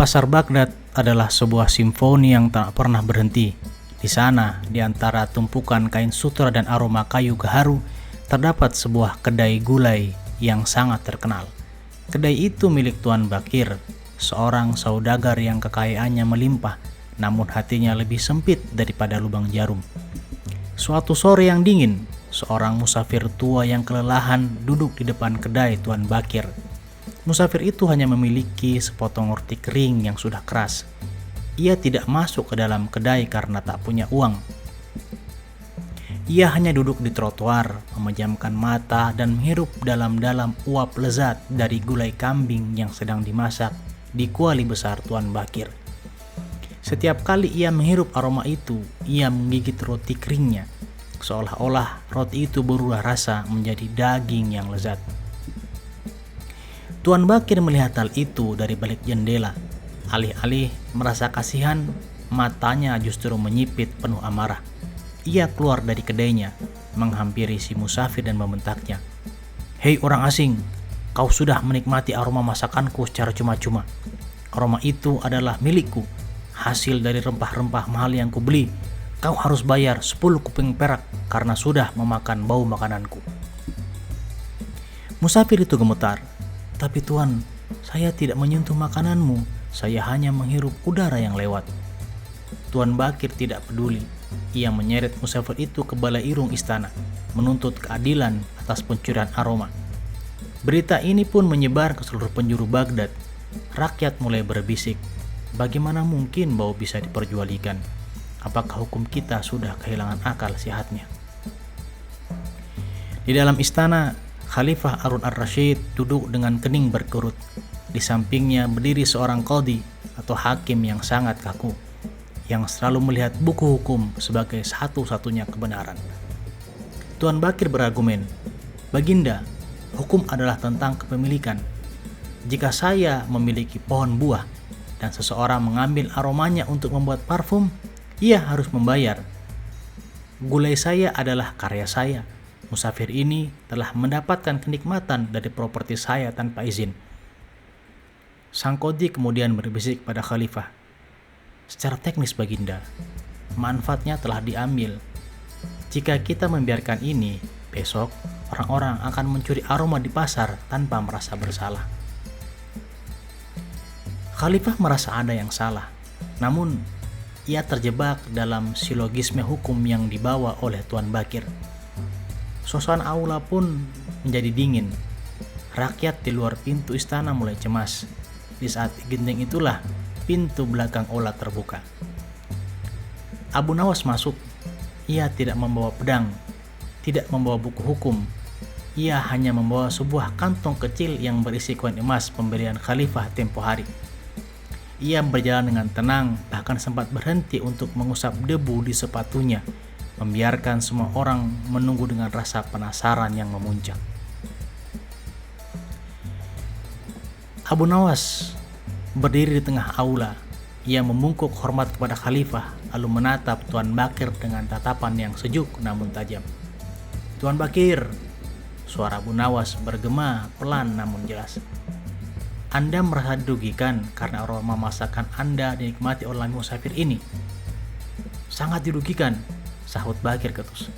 Pasar Baghdad adalah sebuah simfoni yang tak pernah berhenti. Di sana, di antara tumpukan kain sutra dan aroma kayu gaharu, terdapat sebuah kedai gulai yang sangat terkenal. Kedai itu milik Tuan Bakir, seorang saudagar yang kekayaannya melimpah, namun hatinya lebih sempit daripada lubang jarum. Suatu sore yang dingin, seorang musafir tua yang kelelahan duduk di depan kedai Tuan Bakir. Musafir itu hanya memiliki sepotong roti kering yang sudah keras. Ia tidak masuk ke dalam kedai karena tak punya uang. Ia hanya duduk di trotoar, memejamkan mata dan menghirup dalam-dalam uap lezat dari gulai kambing yang sedang dimasak di kuali besar Tuan Bakir. Setiap kali ia menghirup aroma itu, ia menggigit roti keringnya, seolah-olah roti itu berubah rasa menjadi daging yang lezat. Tuan Bakir melihat hal itu dari balik jendela. Alih-alih merasa kasihan, matanya justru menyipit penuh amarah. Ia keluar dari kedainya, menghampiri si musafir dan membentaknya. "Hei orang asing, kau sudah menikmati aroma masakanku secara cuma-cuma. Aroma itu adalah milikku, hasil dari rempah-rempah mahal yang kubeli. Kau harus bayar 10 kuping perak karena sudah memakan bau makananku." Musafir itu gemetar. "Tapi Tuan, saya tidak menyentuh makananmu, saya hanya menghirup udara yang lewat." Tuan Bakir tidak peduli. Ia menyeret musafir itu ke balai irung istana, menuntut keadilan atas pencurian aroma. Berita ini pun menyebar ke seluruh penjuru Baghdad. Rakyat mulai berbisik, bagaimana mungkin bau bisa diperjualbelikan? Apakah hukum kita sudah kehilangan akal sehatnya? Di dalam istana, Khalifah Harun ar-Rasyid duduk dengan kening berkerut. Di sampingnya berdiri seorang qadhi atau hakim yang sangat kaku, yang selalu melihat buku hukum sebagai satu-satunya kebenaran. Tuan Bakir berargumen, "Baginda, hukum adalah tentang kepemilikan. Jika saya memiliki pohon buah dan seseorang mengambil aromanya untuk membuat parfum, ia harus membayar. Gulai saya adalah karya saya. Musafir ini telah mendapatkan kenikmatan dari properti saya tanpa izin." Sang qadhi kemudian berbisik pada Khalifah, "Secara teknis Baginda, manfaatnya telah diambil. Jika kita membiarkan ini, besok orang-orang akan mencuri aroma di pasar tanpa merasa bersalah." Khalifah merasa ada yang salah, namun ia terjebak dalam silogisme hukum yang dibawa oleh Tuan Bakir. Suasana aula pun menjadi dingin. Rakyat di luar pintu istana mulai cemas. Di saat genting itulah pintu belakang aula terbuka. Abu Nawas masuk. Ia tidak membawa pedang, tidak membawa buku hukum. Ia hanya membawa sebuah kantong kecil yang berisi koin emas pemberian Khalifah tempo hari. Ia berjalan dengan tenang, bahkan sempat berhenti untuk mengusap debu di sepatunya, membiarkan semua orang menunggu dengan rasa penasaran yang memuncak. Abu Nawas berdiri di tengah aula. Ia membungkuk hormat kepada Khalifah, lalu menatap Tuan Bakir dengan tatapan yang sejuk namun tajam. "Tuan Bakir," suara Abu Nawas bergema pelan namun jelas, "Anda merasa dirugikan karena aroma masakan Anda dinikmati oleh musafir ini?" "Sangat dirugikan," sahut Bakir ketus.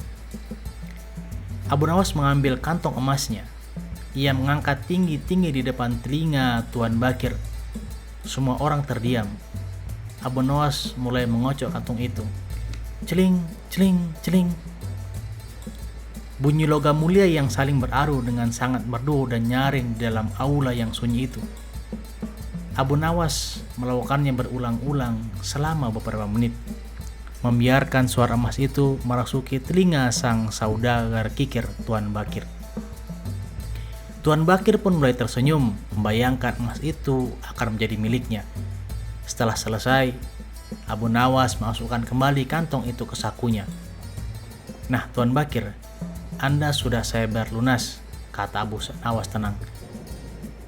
Abu Nawas mengambil kantong emasnya. Ia mengangkat tinggi-tinggi di depan telinga Tuan Bakir. Semua orang terdiam. Abu Nawas mulai mengocok kantung itu. Celing, celing, celing. Bunyi logam mulia yang saling beradu dengan sangat merdu dan nyaring di dalam aula yang sunyi itu. Abu Nawas melakukannya berulang-ulang selama beberapa menit, membiarkan suara emas itu merasuki telinga sang saudagar kikir Tuan Bakir. Tuan Bakir pun mulai tersenyum, membayangkan emas itu akan menjadi miliknya. Setelah selesai, Abu Nawas masukkan kembali kantong itu ke sakunya. "Nah, Tuan Bakir, Anda sudah saya bayar lunas," kata Abu Nawas tenang.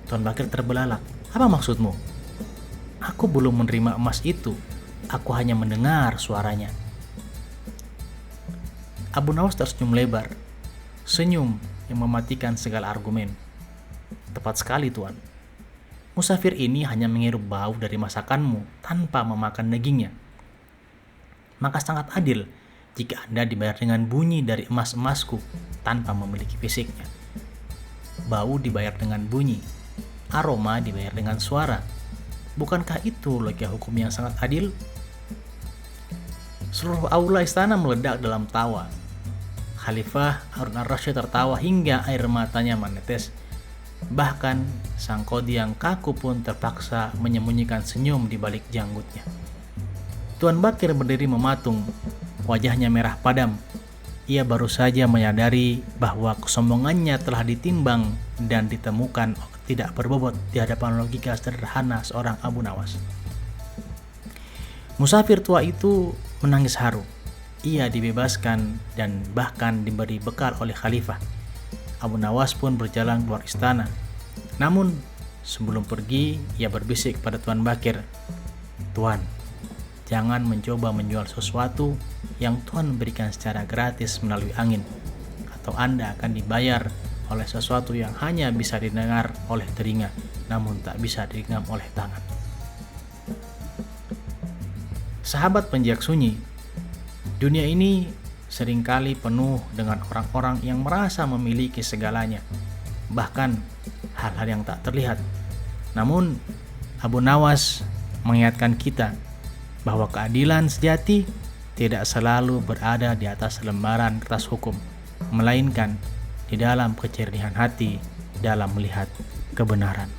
Tuan Bakir terbelalak. "Apa maksudmu?" "Aku belum menerima emas itu. Aku hanya mendengar suaranya." Abu Nawas tersenyum lebar, senyum yang mematikan segala argumen. "Tepat sekali, Tuan. Musafir ini hanya menghirup bau dari masakanmu tanpa memakan dagingnya. Maka sangat adil jika Anda dibayar dengan bunyi dari emas-emasku tanpa memiliki fisiknya. Bau dibayar dengan bunyi, aroma dibayar dengan suara. Bukankah itu logika hukum yang sangat adil? Seluruh aula istana meledak dalam tawa. Khalifah Harun ar-Rasyid tertawa hingga air matanya menetes. Bahkan sang qadhi yang kaku pun terpaksa menyembunyikan senyum di balik janggutnya. Tuan Bakir berdiri mematung, wajahnya merah padam. Ia baru saja menyadari bahwa kesombongannya telah ditimbang dan ditemukan tidak berbobot di hadapan logika sederhana seorang Abu Nawas. Musafir tua itu menangis haru. Ia dibebaskan dan bahkan diberi bekal oleh khalifah. Abu Nawas pun berjalan keluar istana. Namun sebelum pergi, ia berbisik pada Tuan Bakir, "Tuan, jangan mencoba menjual sesuatu yang Tuan berikan secara gratis melalui angin, atau Anda akan dibayar oleh sesuatu yang hanya bisa didengar oleh telinga, namun tak bisa digenggam oleh tangan." Sahabat penjiak sunyi, dunia ini seringkali penuh dengan orang-orang yang merasa memiliki segalanya, bahkan hal-hal yang tak terlihat. Namun, Abu Nawas mengingatkan kita bahwa keadilan sejati tidak selalu berada di atas lembaran kertas hukum, melainkan di dalam kejernihan hati dalam melihat kebenaran.